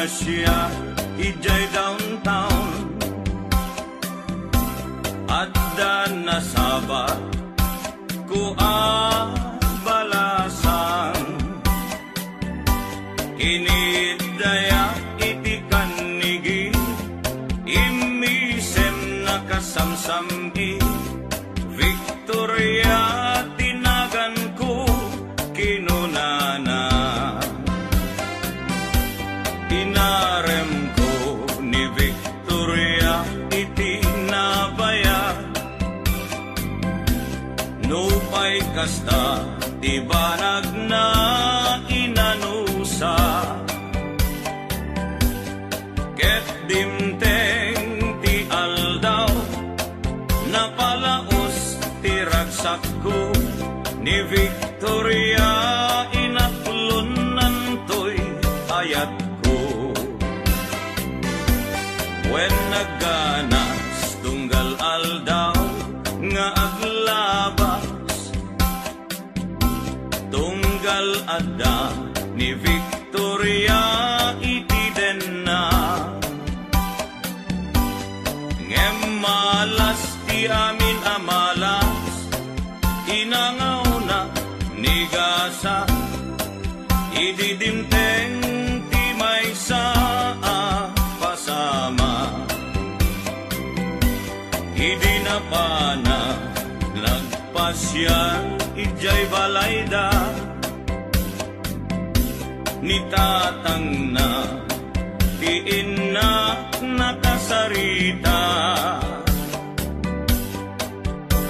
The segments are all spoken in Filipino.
siya ijay downtown at nasabat ko balasan kinidaya iti kanigi imisem nakasamsami Victoria tinagan ko kinunana inarem ko ni Victoria iti nabaya nupay kasta ti banag na inanusa ket dimteng ti aldaw napalaos ti ragsak ko ni Victoria inaklon nantoy ayat ko when nagganas tunggal aldaw nga aglabas tunggal adda ni Victoria iti denna ngem malas ti amin amalas inangaw na ni gasa ididimteng ti may saa pasama idi na pana nagpasyan ijay balayda ni tatang na ti inna nakasarita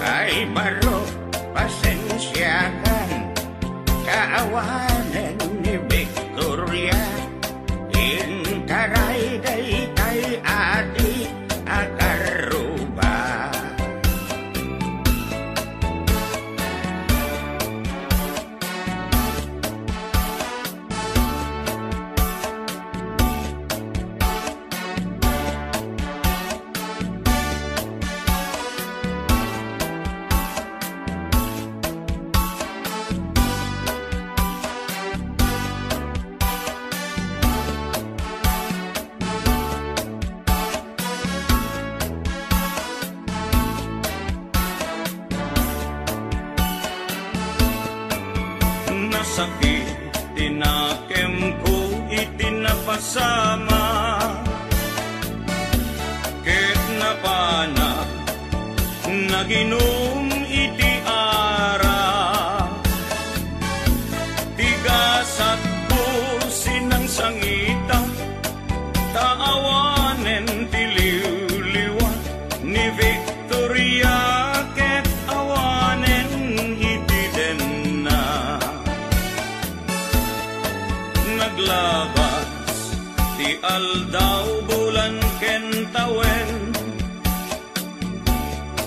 ay baro pasensyakan kaawanan ni Victoria intaray day kay ati akaruba sakit tinakem ko itinapasama ket napana naginom iti ara tigasat po sinang sangita taawanen tiliw-liwa ni Victoria ket awanen iti denna naglabas ti aldaw bulan ken tawen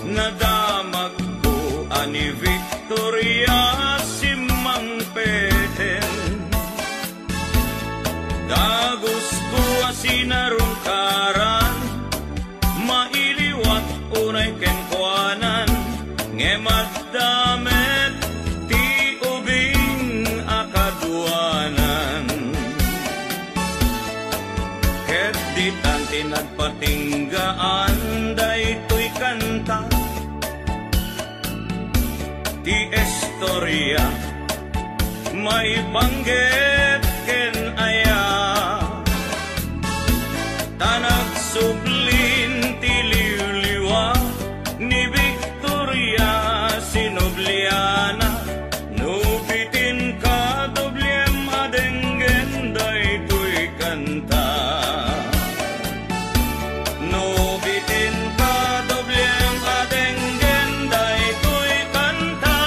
nadamag ko ani Victoria simang peten dagos ko asinarungkaran mailiwat unay ken kuanan ngemat damet ti ubing akaduanan ket ditan tinagpatinggaan daytoy kanta ti istorya may banggit ken aya tanag sublin ti liwliwa ni Victoria sinobliana nubitin ka doblem adenggen daytoy kanta nubitin ka doblem adenggen daytoy kanta.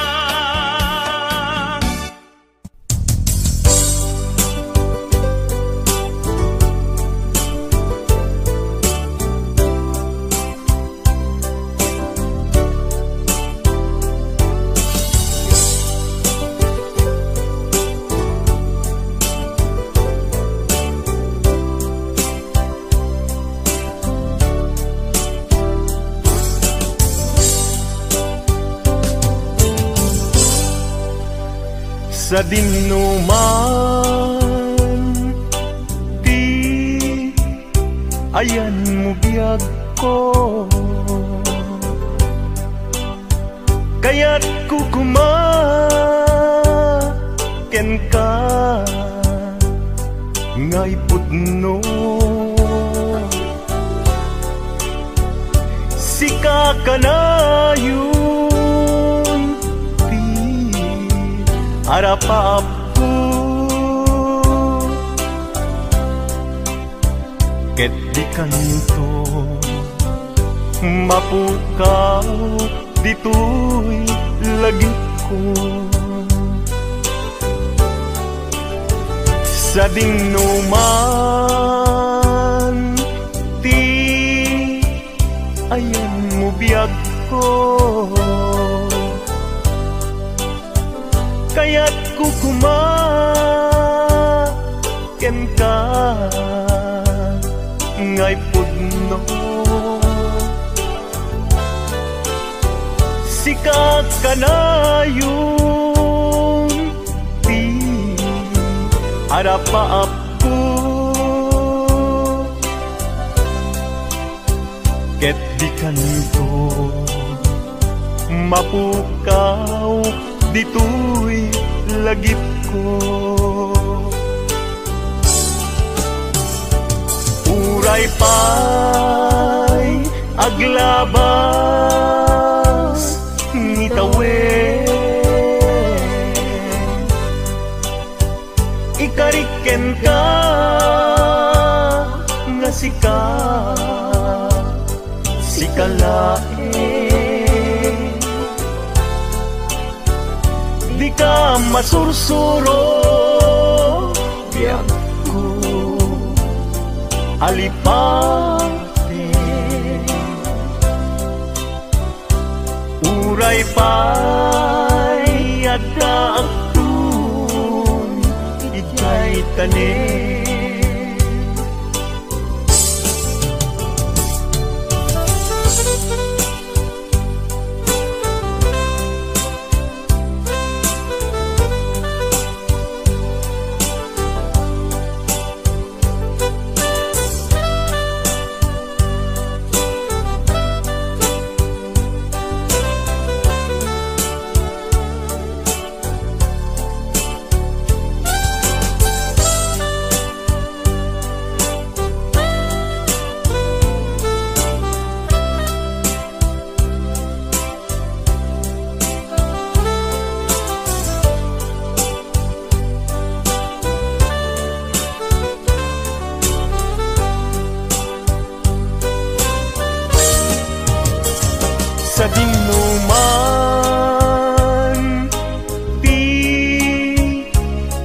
Sa dinuman ti ayan mo biyag ko, kaya't kukumaken ka ngay putno. Sika ka na yun ti harapap ko, ket di kanto mapukaw dito'y lagi ko. Sa dingnuman ti ayan mo biyag ko, kaya't kukumaken ka ngay pudno. Sikat ka na yung ti harapaap ko, ket di kanto mapukaw dito'y lagip ko. Uray pa'y aglabas ngitawen, ikariken ka nga sikalae, di ka masursuro biyag ko alipate. Uray pa'y adda agtun ikay tanin, sa dingnuman ti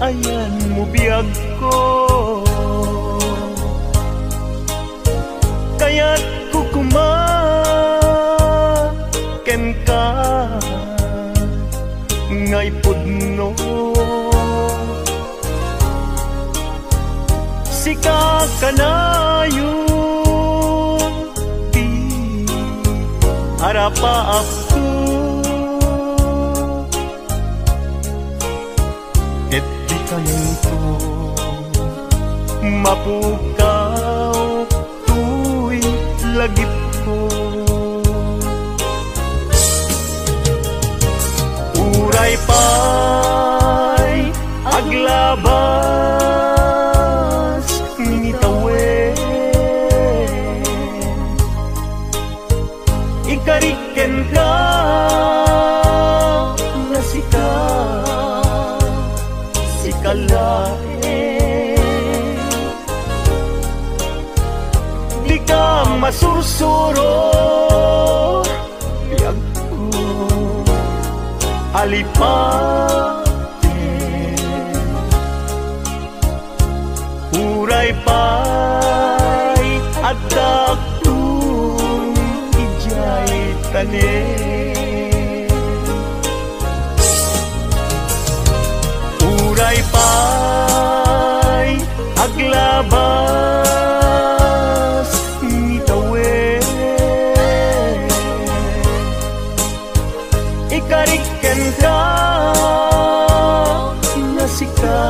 ayan mo biyag ko, kaya't kukumaken ka ngay pudno. Sika ka na yun ti harapaap ko, ket di kanto mapukaw tu'y lagip ko. Uray pa'y aglabas ngitawen, ikariken ka nga sikalae, di ka masursuro biyag ko alipate. Uray pa'y adda agtun ijay tanin, uray pa'y aglabas ngitawen, ikariken ka nga sikalae,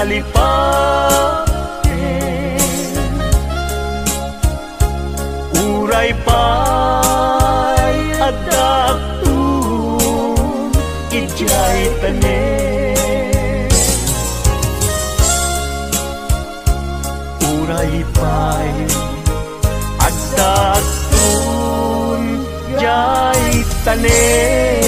alipaten uray pay adaptun ijay tanen uray pay adaptun jay tanen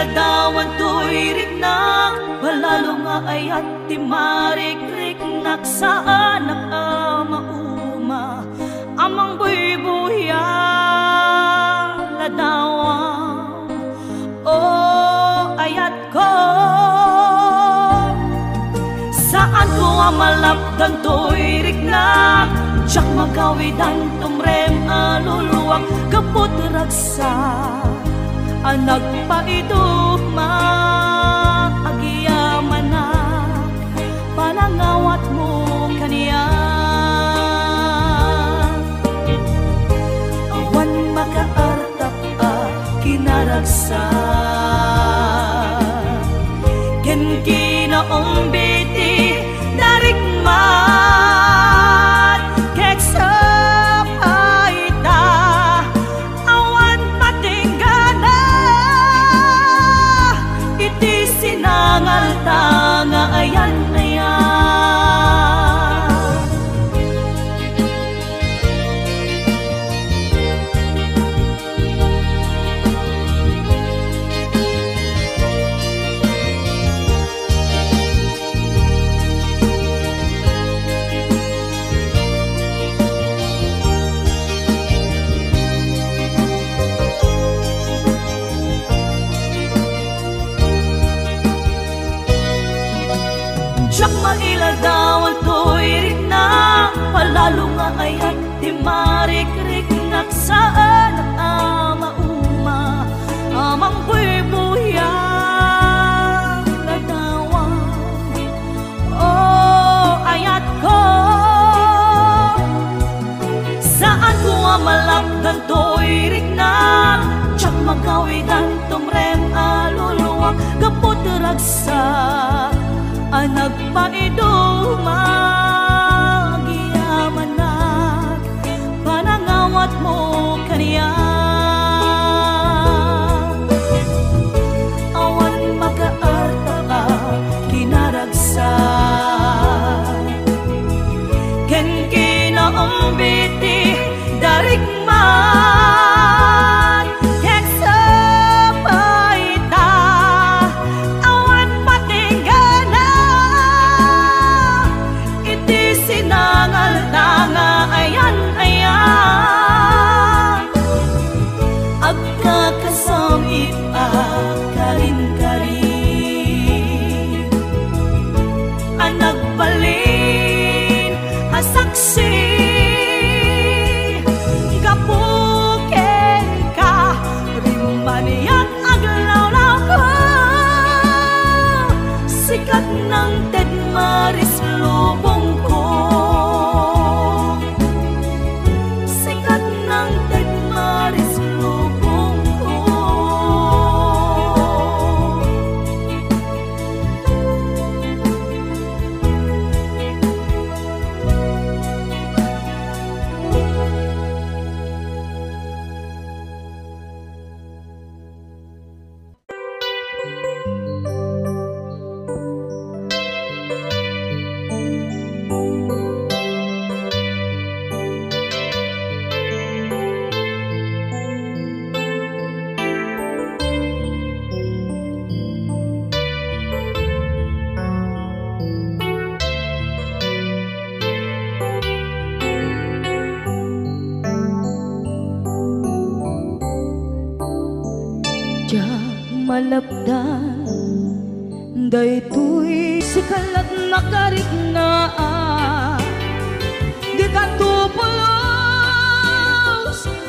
iladawan to'y rignak, palalo nga ayat ti marik-riknak sa anak mauma, amang buy-buya ladawang o ayat ko. Saan ko amalapdan to'y rignak, siyak magawidan tumrem aluluwak, kapot ragsa anak pa ito maagiyaman na panangawat mo kaniya. Awan makaartap kinaragsa ken kinaong biti narikmat keksa paita awan patinggana iti sinangal tanga ayan iladawan to'y rignak, palalo nga ayat di marik-riknak sa anak mauma, amang buy-buya ladawan o ayat ko. Saan ko amalapdan to'y rignak, tiyak magawidan tumrem aluluwak, kapot ragsa anak pa magiyaman at panangawat mo kaniya. Awan makaarta ka kinaragsa ken kinaong biti darikman keksa paita awan patinggana iti sinangal tanga ayan ayan agkakasam ipakarin-karin anak balin asaksi gapuken ka rimaniyak aglawlaw ko sikat ng Ted Maris lubong ko sikat ng Ted Maris lubong ko. Malapdan daytoy sikalat nakariknaan di katupulos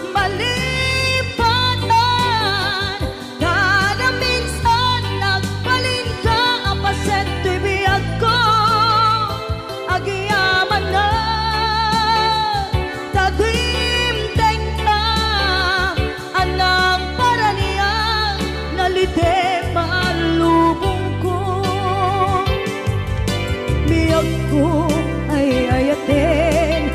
malipatan kada minsan nagbalin ka apaset to'y biyag ko agiyaman na tagimteng na anang paraniyan nalite malubong ko biyag ko ay ayatin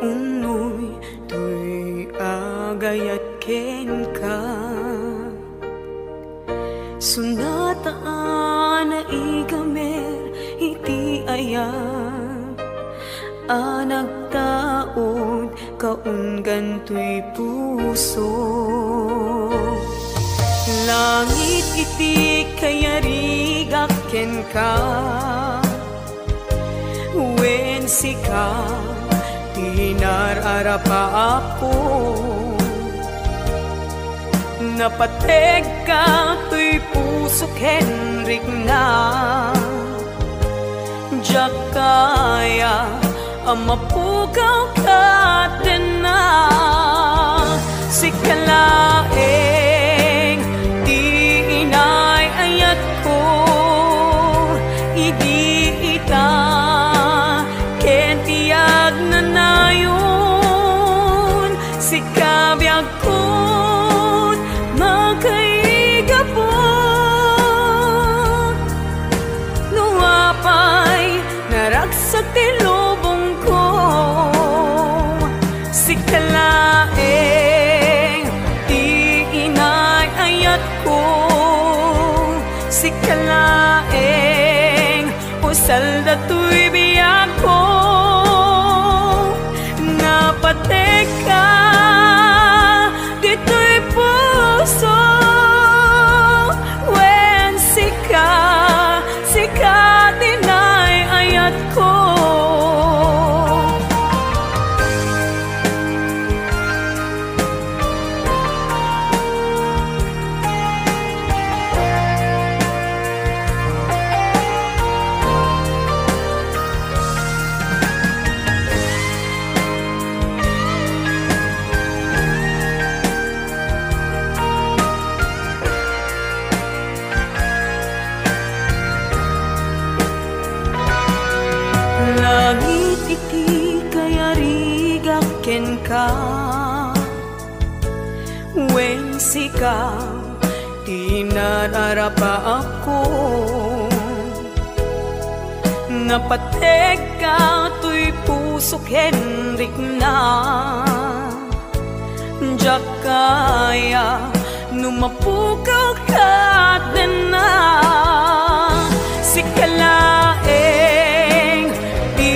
unoy tuy agayat ken ka sunataan na igamer iti ayat anagtaod kaunggan tuy puso langit iti kayarigak ken ka wen sika tinararapa ako napateg ka tuy puso kenrik na jak kaya amapukaw ka din na sikalaeng di inay ayat ko idi ita kentiyag na nayon sikabiyag ko magkaigapon nuapay naragsak tilubong ko sikalaeng di inay ayat ko sikalaeng usal dato'y biyag ko napatek ka dito'y puso wen sika dinay ayat ko langit iti kayarigak ken ka wen sika tinararapa ako napateg ka tuy puso kenrik na jak kaya numapukaw ka din na sikalaeng di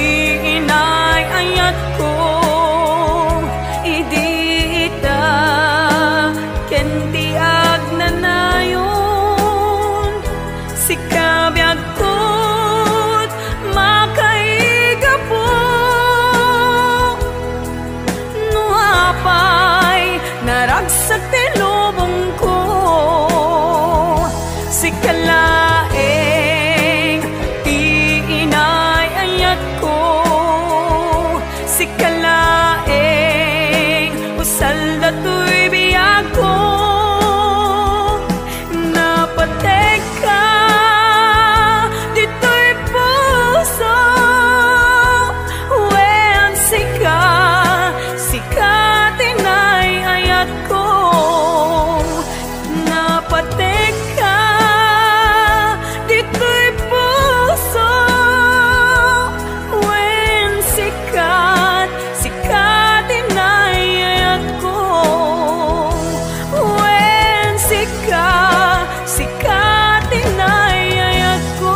inay ayat ko idi ita kentiag na nayon sikabiyag ko't makaigapo nuapay naragsak tilubong ko sikalaeng di inay ayat ko sikalaeng usal dato'y biyag ko napateg ka dito'y puso wen sika tinay ayat ko napateg ka dito'y puso wen sikat tinay ayat ko wen sikat tinay ayat ko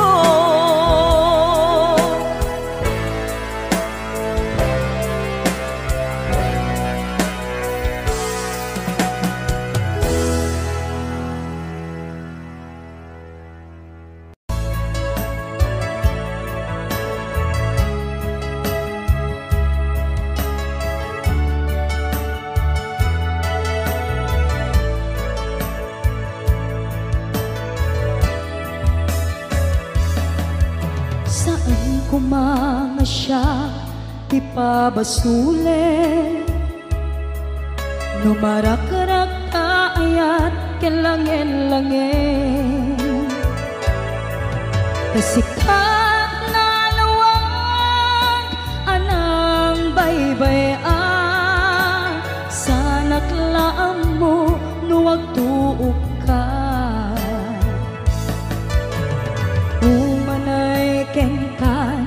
Saan kumanga siya ipabasulit numarakarak ayat kelangin-langin kasikat na lawag anang baybay-an sanak laam mo nuwag tuok ka umanay kenkan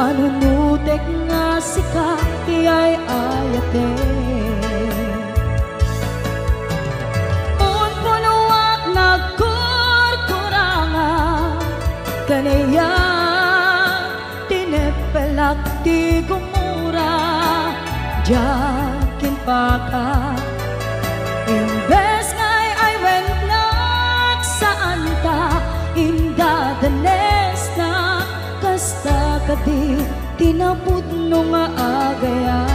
panunutek nga sika tiyay ayate. Un punuak nagkurkuranga kanaya tinepelak ti gumura jakin paka. Imbes ngay ay wennak saan ta inda danes na kasta kadi tinaput no nga agayan.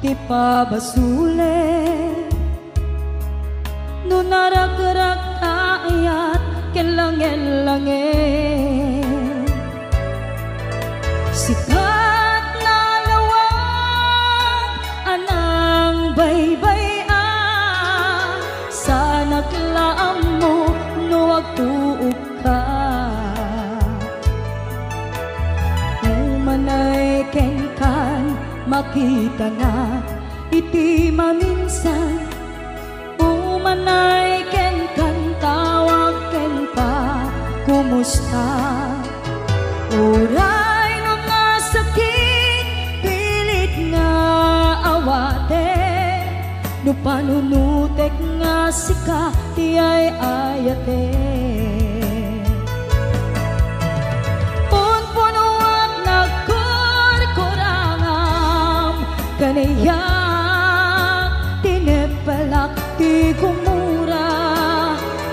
Di pabasule no naragrak taayat kelangin-langin sikat na lawag anang baybayan sa naglaam mo no agtuog ka umanay kenkan makita na iti maminsan umanay ken kan tawag ken pa kumusta uray no nga sakit pilit nga awate no panunutek nga sika tiyay ayate. Kanaya tinepelak ti kumura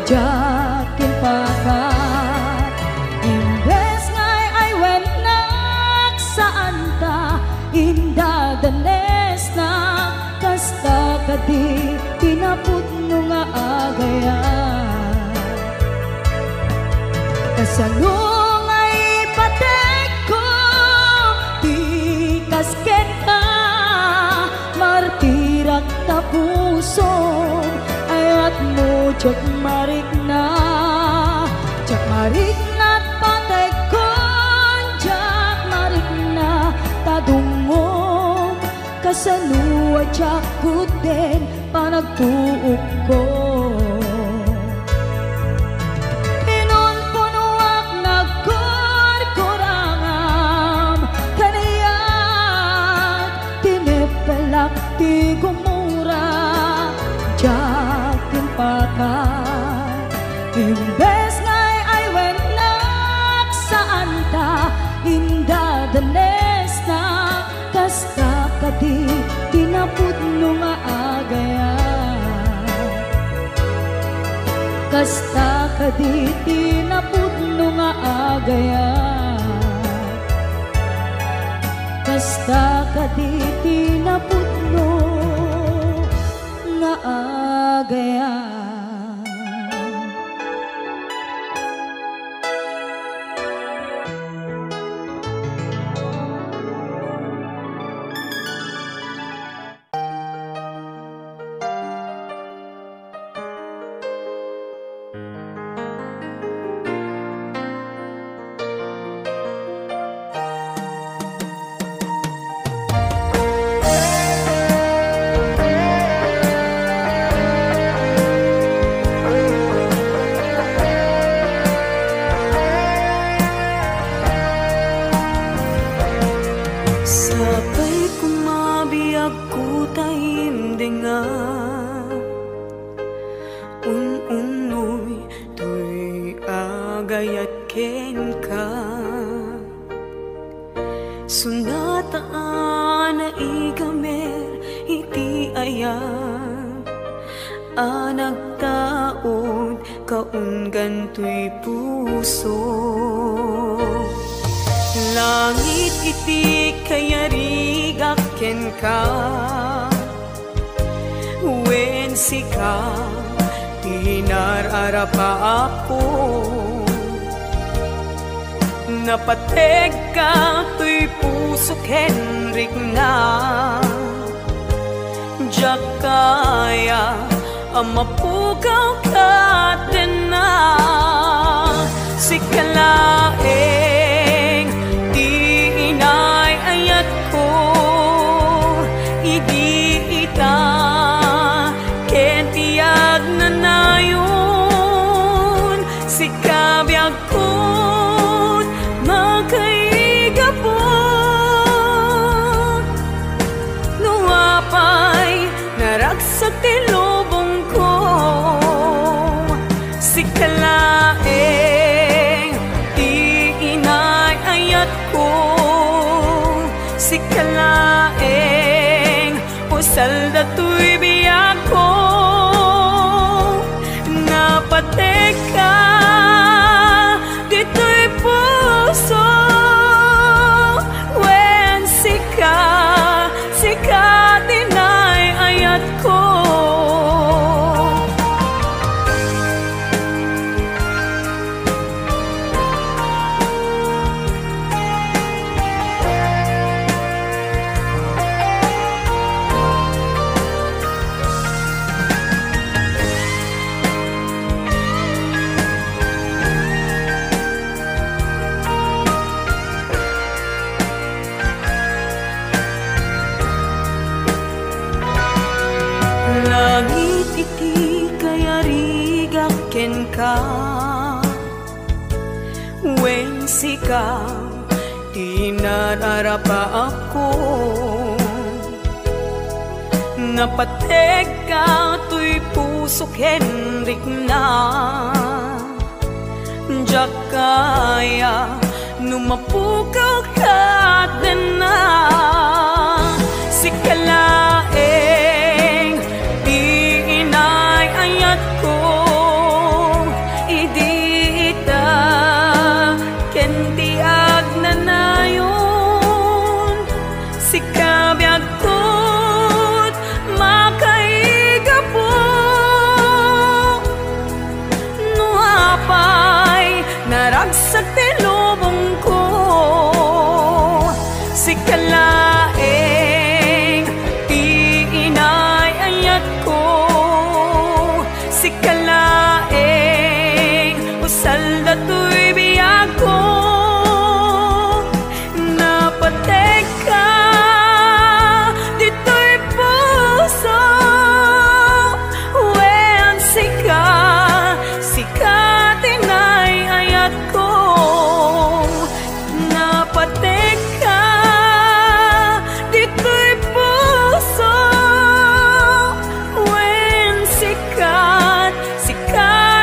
jakin pakat imbes ngay ay wennak saan ta inda danes na kasta kadi tinaput no nga agayan. Kasalong ay patek ko ti kasken ka martirak tapuso ayat mo jak marik na patay kon jak marik na tadungom kasanua jak kuden panagtuok ko inon punuak nagkurkurangam kanayat tinepelak ti gumura jakin pakat imbes ngay ay wennak saan ta inda danes na kasta kadi tinaput no nga agayan. Kasta kadi tinaput no nga agayan. Kasta kadi tinaput no nga agayan. Sunataan na igamer iti ayam anagtaon kaunggan tuy puso langit iti kayarigak ken ka wen sika tinararapa ako Napateg ka tuy pusok Henrik na Jakaya amapukaw ka din na Sikalaeng di inay ayat ko Idi ita kentiyag na nayon Sikabiyag ko makaigapon Nuapay naragsak tilubong ko Sikalaeng di inay ayat ko Sikalaeng usal dato'y biyak ko Napatek ka dito'y puso When sika dinay ayat ko Langit iti kaya rigaken ka Wen sika di nararapa ako Napateg ka tuy pusok Henrik na Jakaya numapukaw ka din na Sikalaeng di inay ayat ko Idi ita kentiyag na nayon Sikabiyag ko't makaigapo Nuapay naragsak tilubong ko Sikalaeng di inay ayat ko Sikalaeng usal dato'y biyak ko Napateg ka dito'y puso Wen sika dinay ayat ko Napateg ka dito'y puso Wen sika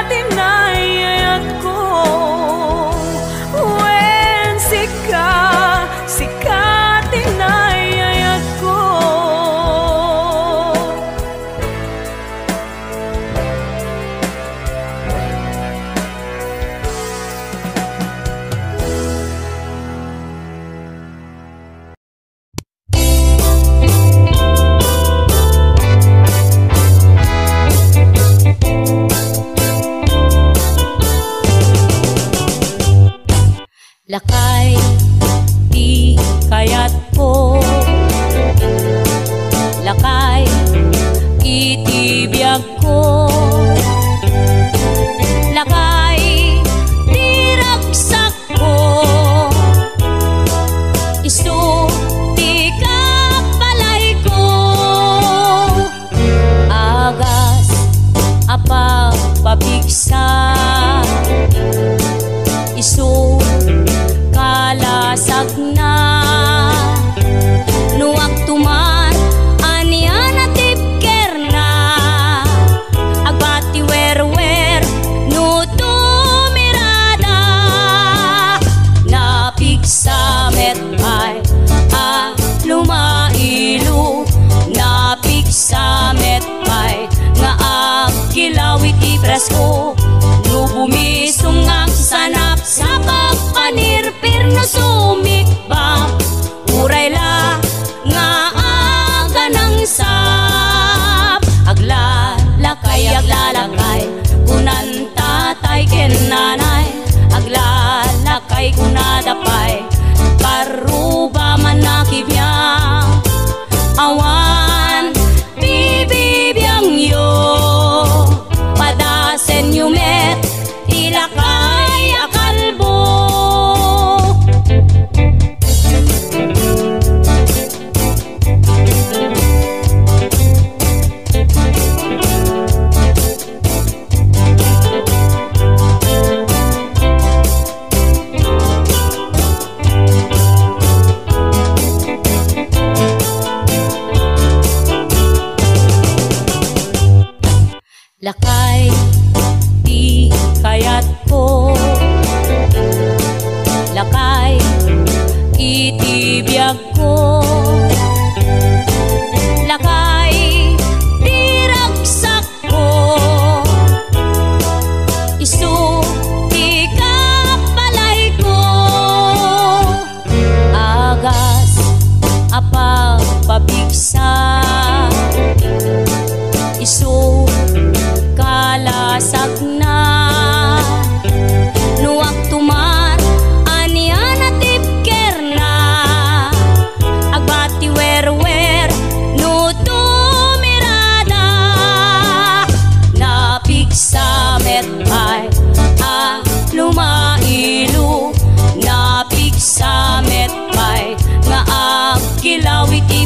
dinay ayat ko Wen sika dinay ayat ko Lakay di kayat ko Lakay itibiyag ko Lakay di ragsak ko Isu di kapalay ko Agas apa pabigsa Isu kalasag na Nuwag tuman anian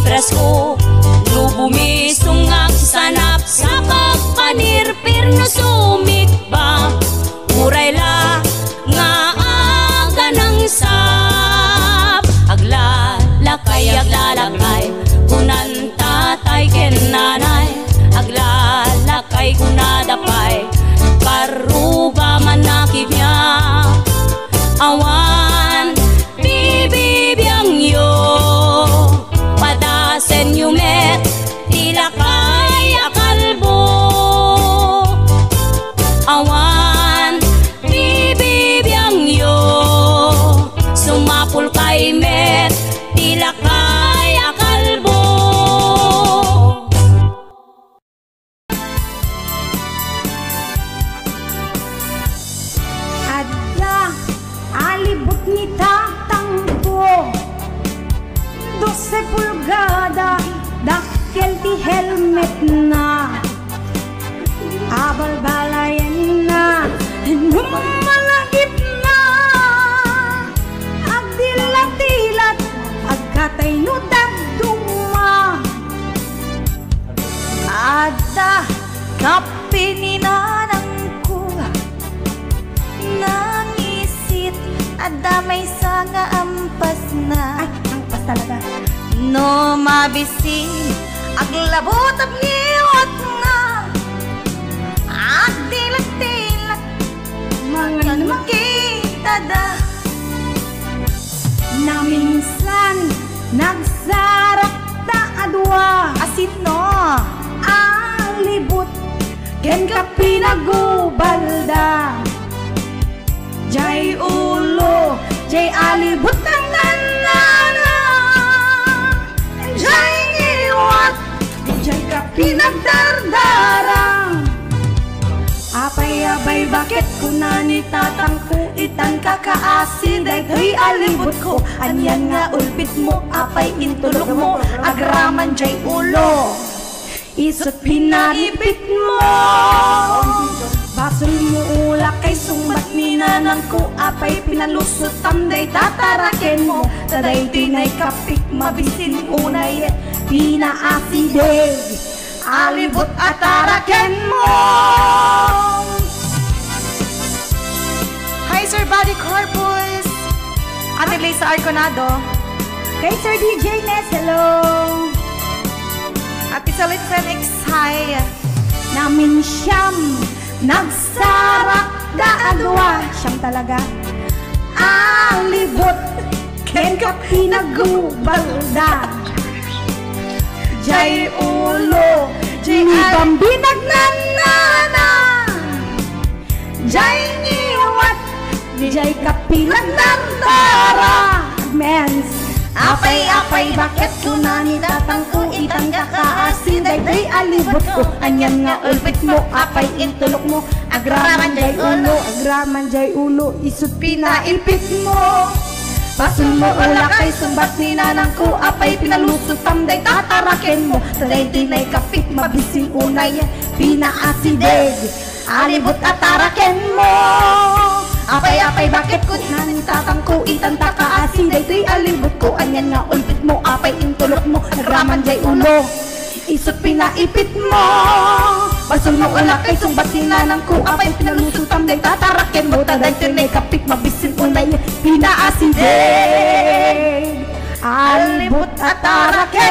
presko no bumisungag sanap sa pagpanirpir no sumikba uray la nga aga ng sap aglalakay kunan tatay ken nanay aglalakay kunadapay paruba manakib niya awan bibibiyang yo padasen yumet tilakay akalbo awan bibibiyang yo sumapul kay met tilakay akalbo alibot ni tatang ko 12 pulgada dakkel ti helmet na abalbalayan na numalagip na agdilat-dilat agkatay no dagduma ada kapininanang ko nangisit adamay sa nga ampas na ay ampas talaga no mabisi aglabot at niwat na agdilat-dilat mga makita da na minsan nagsarap da adwa asin no alibot ken ka pinagubalda jay ulo jay alibot ang nanana jay iwat jay ka pinagdardarang apay-abay bakit kunani tatangku itan kakaasin daytoy alibot ko anyan nga ulpit mo apay intulog mo agraman jay ulo isot pinaipit mo basol mo ulak kay sumbat ni nanang ko apay pinalusot tamday tataraken mo taday tinay kapik mabisin unay pinaasideg alibot ataraken mo. Hi Sir Body Corpus Ate Lisa Arconado kay Sir DJ Nes hello Ate Salit Phoenix hi namin siyam nagsarak da adwa siyam talaga alibot ken ka pinagubalda jay ulo jay bambinag nanana jay niwat jay ka pinagdardara mens apay-apay bakit kunani datang ko itang kakaasin day alibot ko anyan nga ulpit mo apay intulok mo agraman jay ulo isut pinaipit mo basul mo wala kay sumbat ni nanang ko apay pinalusot tamday tataraken mo taday dinay kapit mabisin unay pinaasideg alibot ataraken mo apay-apay bakit ko nanin tatangko itan takaasi daytoy alibot ko anyan nga ulpit mo apay intulok mo nagraman jay ulo isot pinaipit mo basul mo wala kay sumbat ni nanang ko apay pinalusutam day tataraken mo taday tinay kapit mabisin unay pinaasideg alibot ataraken